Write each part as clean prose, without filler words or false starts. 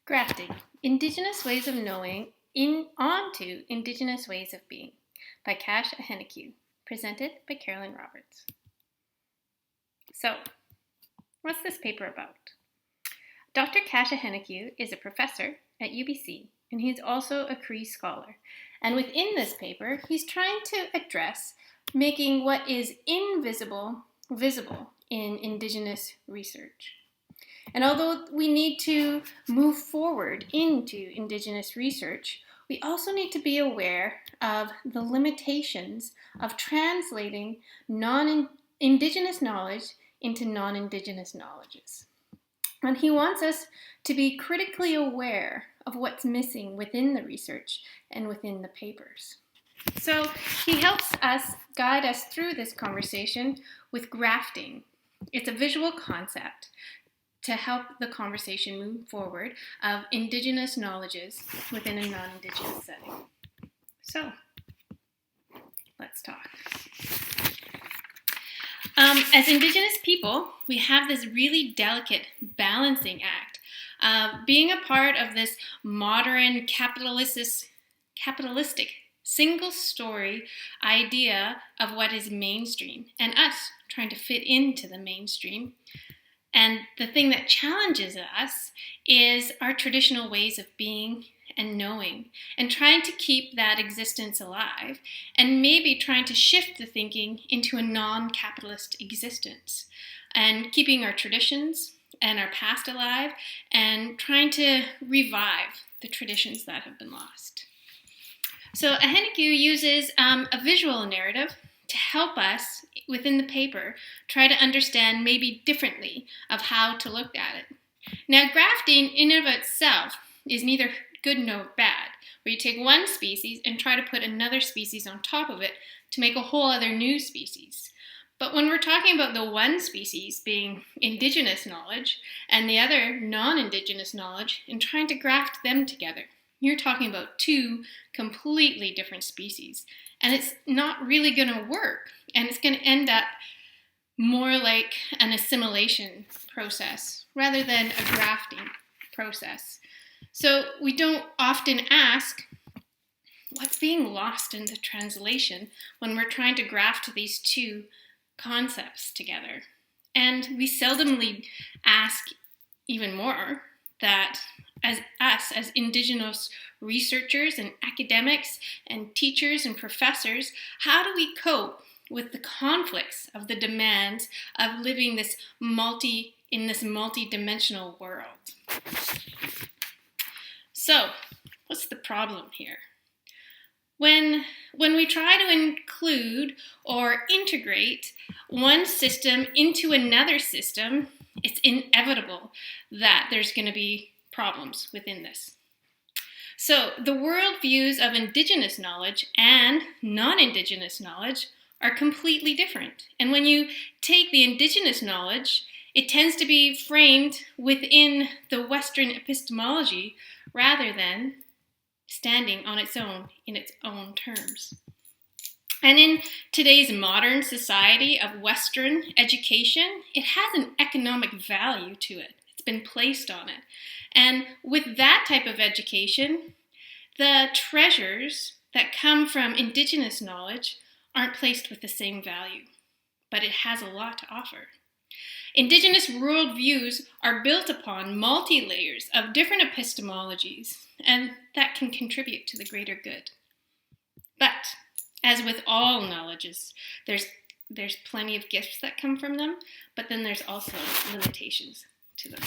Grafting Indigenous Ways of Knowing onto Indigenous Ways of Being by Cash Ahenekyu, presented by Carolyn Roberts. So, what's this paper about? Dr. Cash Ahenekyu is a professor at UBC, and he's also a Cree scholar. And within this paper, he's trying to address making what is invisible visible in Indigenous research. And although we need to move forward into Indigenous research, we also need to be aware of the limitations of translating non-Indigenous knowledge into non-Indigenous knowledges. And he wants us to be critically aware of what's missing within the research and within the papers. So he helps us guide us through this conversation with grafting. It's a visual concept to help the conversation move forward of Indigenous knowledges within a non-Indigenous setting. So, let's talk. As Indigenous people, we have this really delicate balancing act of being a part of this modern capitalistic single story idea of what is mainstream, and us trying to fit into the mainstream. And the thing that challenges us is our traditional ways of being and knowing, and trying to keep that existence alive, and maybe trying to shift the thinking into a non-capitalist existence, and keeping our traditions and our past alive, and trying to revive the traditions that have been lost. So Ahenekyu uses a visual narrative to help us, within the paper, try to understand maybe differently of how to look at it. Now, grafting in and of itself is neither good nor bad, where you take one species and try to put another species on top of it to make a whole other new species. But when we're talking about the one species being Indigenous knowledge and the other non-Indigenous knowledge and trying to graft them together, you're talking about two completely different species. And it's not really going to work. And it's going to end up more like an assimilation process rather than a grafting process. So we don't often ask, what's being lost in the translation when we're trying to graft these two concepts together? And we seldomly ask even more that as Indigenous researchers and academics and teachers and professors, how do we cope with the conflicts of the demands of living in this multi-dimensional world? So, what's the problem here? When we try to include or integrate one system into another system, it's inevitable that there's going to be problems within this. So the worldviews of Indigenous knowledge and non-Indigenous knowledge are completely different. And when you take the Indigenous knowledge, it tends to be framed within the Western epistemology rather than standing on its own in its own terms. And in today's modern society of Western education, it has an economic value to it. It's been placed on it. And with that type of education, the treasures that come from Indigenous knowledge aren't placed with the same value, but it has a lot to offer. Indigenous worldviews are built upon multi-layers of different epistemologies, and that can contribute to the greater good. But, as with all knowledges, there's plenty of gifts that come from them, but then there's also limitations to them.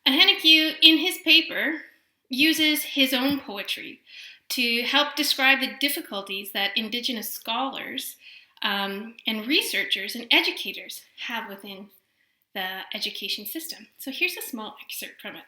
Ahenekyu, in his paper, uses his own poetry to help describe the difficulties that Indigenous scholars and researchers and educators have within the education system. So here's a small excerpt from it.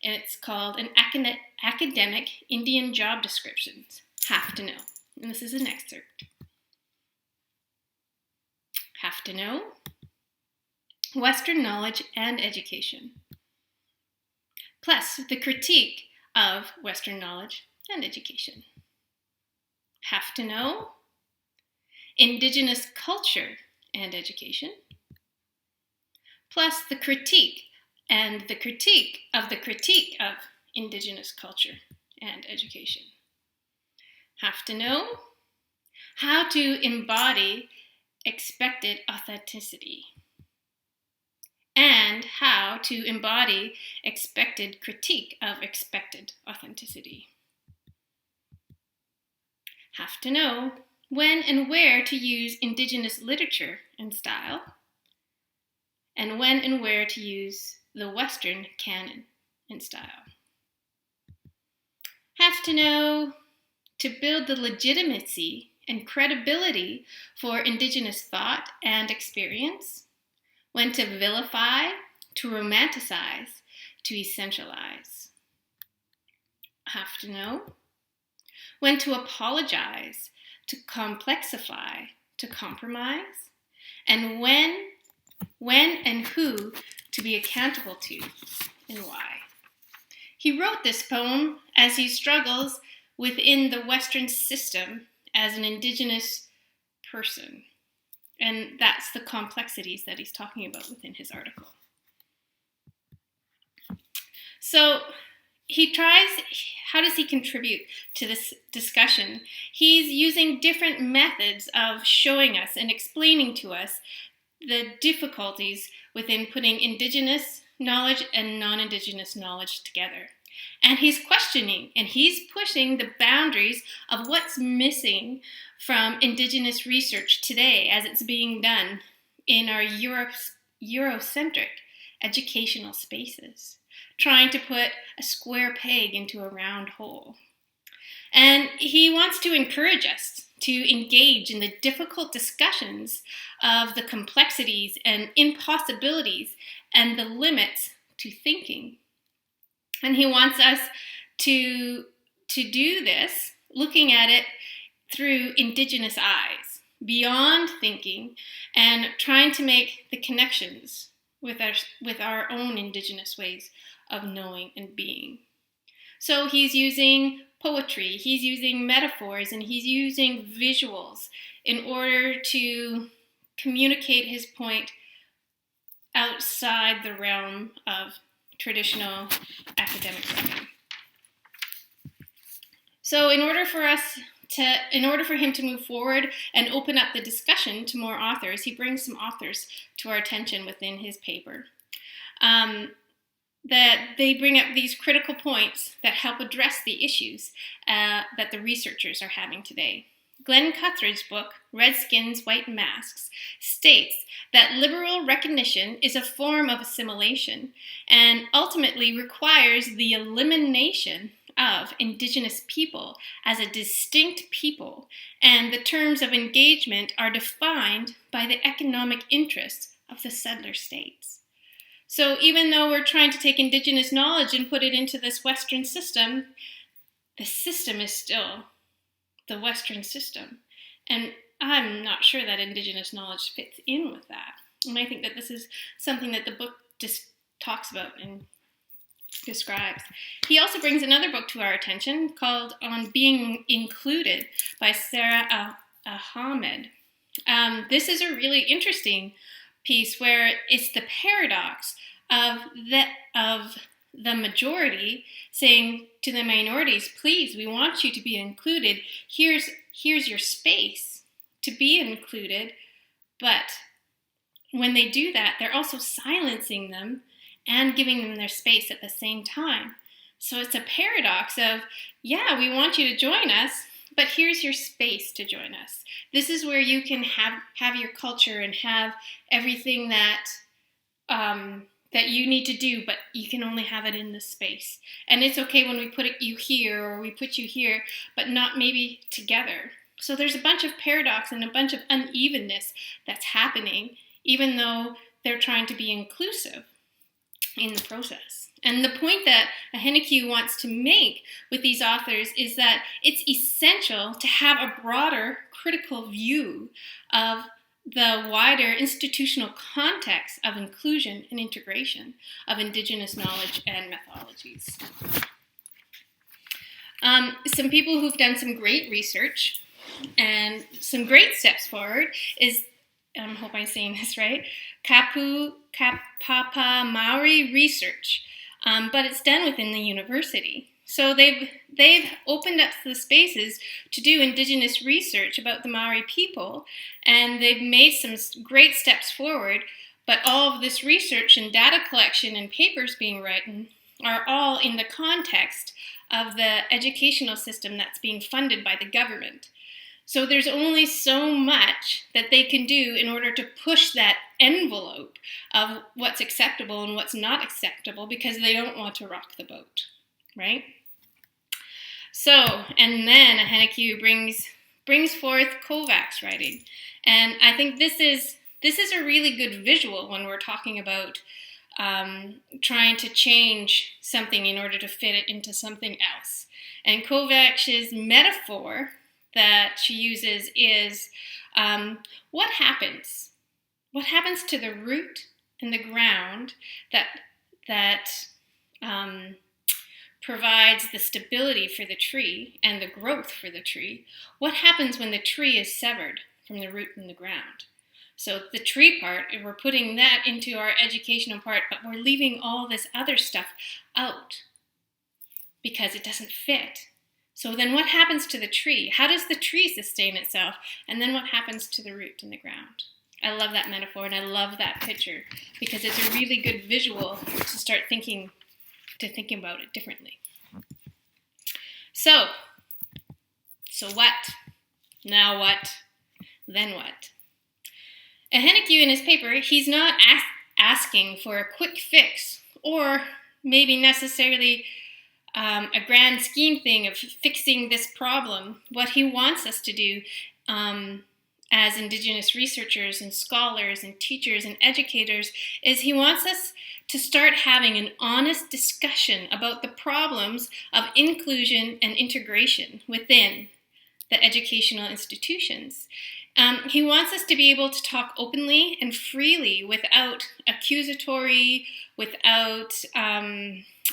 And it's called An Academic Indian Job Descriptions, Have to Know. And this is an excerpt. Have to know Western knowledge and education, plus the critique of Western knowledge and education. Have to know Indigenous culture and education, plus the critique and the critique of Indigenous culture and education. Have to know how to embody expected authenticity and how to embody expected critique of expected authenticity. Have to know when and where to use Indigenous literature and style, and when and where to use the Western canon and style. Have to know to build the legitimacy and credibility for Indigenous thought and experience, when to vilify, to romanticize, to essentialize. Have to know when to apologize, to complexify, to compromise, and when and who to be accountable to and why. He wrote this poem as he struggles within the Western system as an Indigenous person. And that's the complexities that he's talking about within his article. So how does he contribute to this discussion? He's using different methods of showing us and explaining to us the difficulties within putting Indigenous knowledge and non-Indigenous knowledge together. And he's questioning and he's pushing the boundaries of what's missing from Indigenous research today as it's being done in our Eurocentric educational spaces, trying to put a square peg into a round hole. And he wants to encourage us to engage in the difficult discussions of the complexities and impossibilities and the limits to thinking. And he wants us to do this looking at it through Indigenous eyes, beyond thinking, and trying to make the connections with our own Indigenous ways of knowing and being. So he's using poetry, he's using metaphors, and he's using visuals in order to communicate his point outside the realm of traditional academic writing. So in order for him to move forward and open up the discussion to more authors, he brings some authors to our attention within his paper. That they bring up these critical points that help address the issues that the researchers are having today. Glenn Cuthred's book, Red Skins, White Masks, states that liberal recognition is a form of assimilation and ultimately requires the elimination of Indigenous people as a distinct people, and the terms of engagement are defined by the economic interests of the settler states. So even though we're trying to take Indigenous knowledge and put it into this Western system, the system is still the Western system. And I'm not sure that Indigenous knowledge fits in with that. And I think that this is something that the book just talks about and describes. He also brings another book to our attention called On Being Included by Sarah Ahmed. This is a really interesting piece where it's the paradox of the majority saying to the minorities, please, we want you to be included. Here's your space to be included. But when they do that, they're also silencing them and giving them their space at the same time. So it's a paradox of, yeah, we want you to join us, but here's your space to join us. This is where you can have your culture and have everything that that you need to do, but you can only have it in this space. And it's okay when we put you here or we put you here, but not maybe together. So there's a bunch of paradox and a bunch of unevenness that's happening, even though they're trying to be inclusive in the process. And the point that Ahenekeu wants to make with these authors is that it's essential to have a broader critical view of the wider institutional context of inclusion and integration of Indigenous knowledge and methodologies. Some people who've done some great research and some great steps forward is I hope I'm saying this right, Kapapa Maori research, but it's done within the university. So they've opened up the spaces to do Indigenous research about the Maori people, and they've made some great steps forward, but all of this research and data collection and papers being written are all in the context of the educational system that's being funded by the government. So there's only so much that they can do in order to push that envelope of what's acceptable and what's not acceptable, because they don't want to rock the boat, right? So, and then Ahenekyu brings forth Kovacs writing. And I think this is a really good visual when we're talking about trying to change something in order to fit it into something else. And Kovacs' metaphor that she uses is what happens? What happens to the root and the ground that provides the stability for the tree and the growth for the tree? What happens when the tree is severed from the root and the ground? So the tree part, if we're putting that into our educational part, but we're leaving all this other stuff out because it doesn't fit. So then what happens to the tree? How does the tree sustain itself? And then what happens to the root and the ground? I love that metaphor, and I love that picture because it's a really good visual to start thinking about it differently. So what? Now what? Then what? Ahenekyu in his paper, he's not asking for a quick fix or maybe necessarily a grand scheme thing of fixing this problem. What he wants us to do as Indigenous researchers and scholars and teachers and educators is he wants us to start having an honest discussion about the problems of inclusion and integration within the educational institutions. He wants us to be able to talk openly and freely without accusatory, without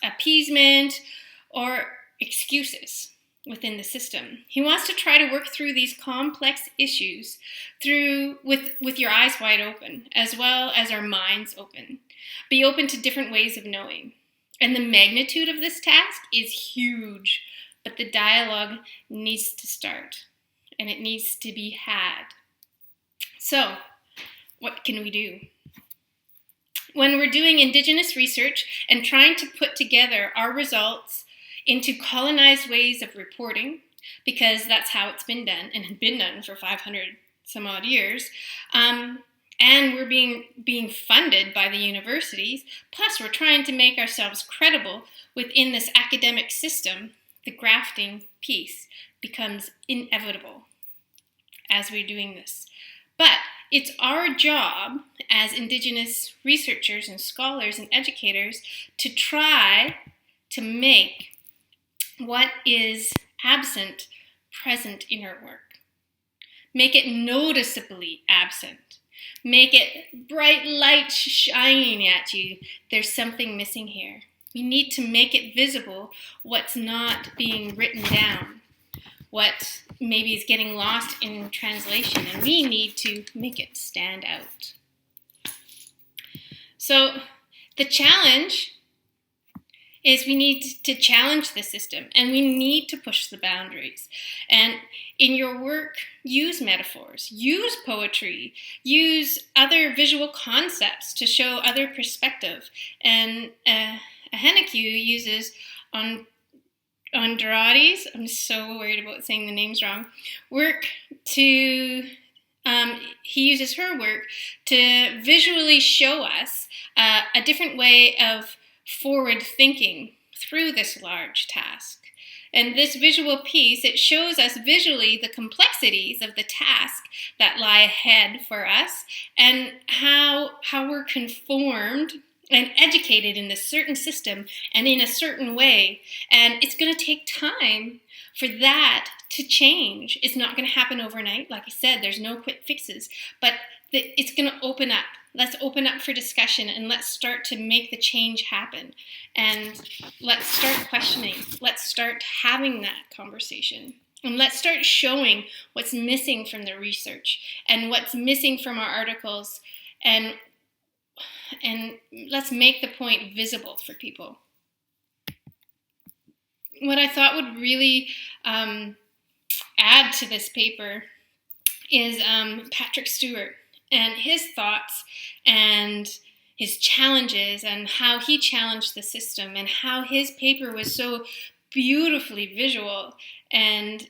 appeasement or excuses within the system. He wants to try to work through these complex issues with your eyes wide open, as well as our minds open. Be open to different ways of knowing. And the magnitude of this task is huge, but the dialogue needs to start, and it needs to be had. So, what can we do? When we're doing Indigenous research and trying to put together our results into colonized ways of reporting, because that's how it's been done and had been done for 500 some odd years, and we're being funded by the universities, plus we're trying to make ourselves credible within this academic system, the grafting piece becomes inevitable as we're doing this. But it's our job as Indigenous researchers and scholars and educators to try to make what is absent present in our work. Make it noticeably absent. Make it bright light shining at you. There's something missing here. We need to make it visible what's not being written down, what maybe is getting lost in translation, and we need to make it stand out. So the challenge is we need to challenge the system, and we need to push the boundaries. And in your work, use metaphors, use poetry, use other visual concepts to show other perspective. And Ahenekyu uses Andrade's, I'm so worried about saying the names wrong, work to, he uses her work to visually show us a different way of forward thinking through this large task. And this visual piece, it shows us visually the complexities of the task that lie ahead for us and how we're conformed and educated in this certain system and in a certain way. And it's going to take time for that to change. It's not going to happen overnight. Like I said, there's no quick fixes, but it's going to open up. Let's open up for discussion and let's start to make the change happen. And let's start questioning. Let's start having that conversation. And let's start showing what's missing from the research and what's missing from our articles, and let's make the point visible for people. What I thought would really add to this paper is Patrick Stewart and his thoughts and his challenges and how he challenged the system and how his paper was so beautifully visual and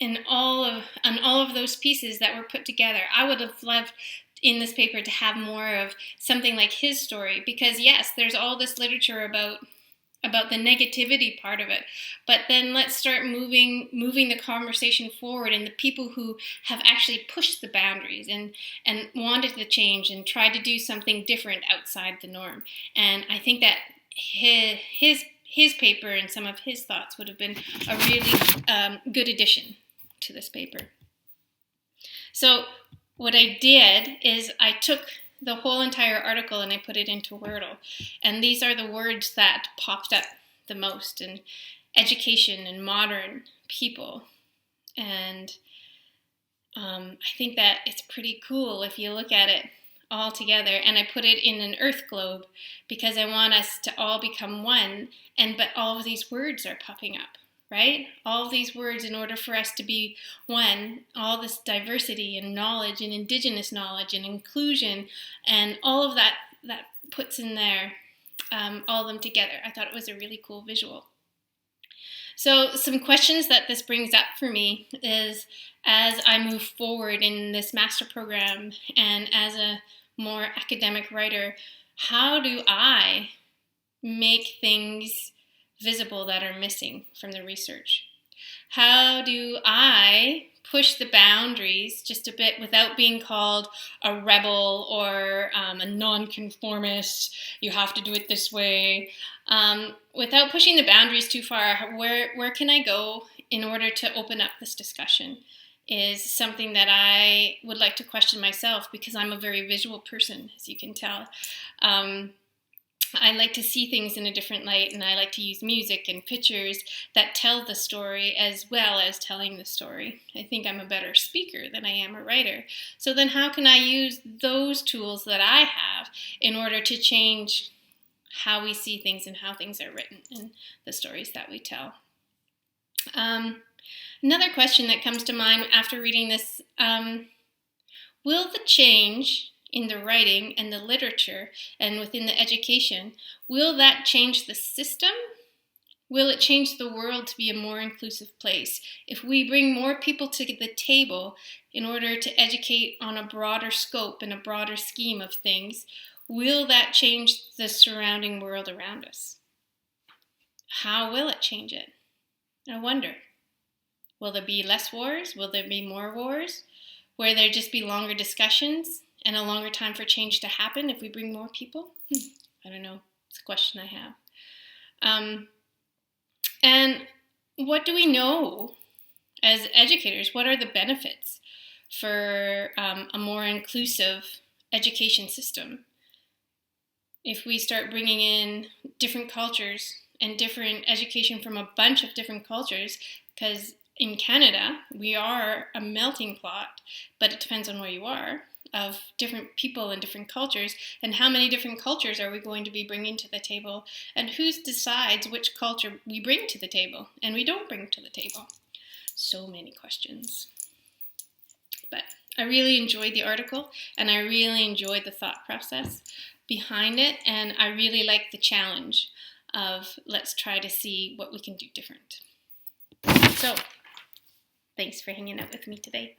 on all of those pieces that were put together. I would have loved in this paper to have more of something like his story, because yes, there's all this literature about the negativity part of it, but then let's start moving the conversation forward, and the people who have actually pushed the boundaries and wanted to change and tried to do something different outside the norm. And I think that his paper and some of his thoughts would have been a really good addition to this paper. So what I did is I took the whole entire article and I put it into Wordle, and these are the words that popped up the most: and education and modern people. And I think that it's pretty cool if you look at it all together. And I put it in an earth globe because I want us to all become one, but all of these words are popping up, right? All of these words, in order for us to be one, all this diversity and knowledge and indigenous knowledge and inclusion and all of that puts in there, all of them together. I thought it was a really cool visual. So some questions that this brings up for me is, as I move forward in this master program and as a more academic writer, how do I make things visible that are missing from the research? How do I push the boundaries just a bit without being called a rebel or a nonconformist? You have to do it this way. Without pushing the boundaries too far, where can I go in order to open up this discussion is something that I would like to question myself, because I'm a very visual person, as you can tell. I like to see things in a different light, and I like to use music and pictures that tell the story as well as telling the story. I think I'm a better speaker than I am a writer. So then how can I use those tools that I have in order to change how we see things and how things are written and the stories that we tell? Another question that comes to mind after reading this, will the change in the writing and the literature and within the education, will that change the system? Will it change the world to be a more inclusive place? If we bring more people to the table in order to educate on a broader scope and a broader scheme of things, will that change the surrounding world around us? How will it change it? I wonder. Will there be less wars? Will there be more wars? Will there just be longer discussions and a longer time for change to happen if we bring more people? I don't know. It's a question I have. And what do we know as educators? What are the benefits for a more inclusive education system? If we start bringing in different cultures and different education from a bunch of different cultures, because in Canada, we are a melting pot, but it depends on where you are, of different people and different cultures, and how many different cultures are we going to be bringing to the table, and who decides which culture we bring to the table and we don't bring to the table. So many questions. But I really enjoyed the article, and I really enjoyed the thought process behind it, and I really like the challenge of let's try to see what we can do different. So, thanks for hanging out with me today.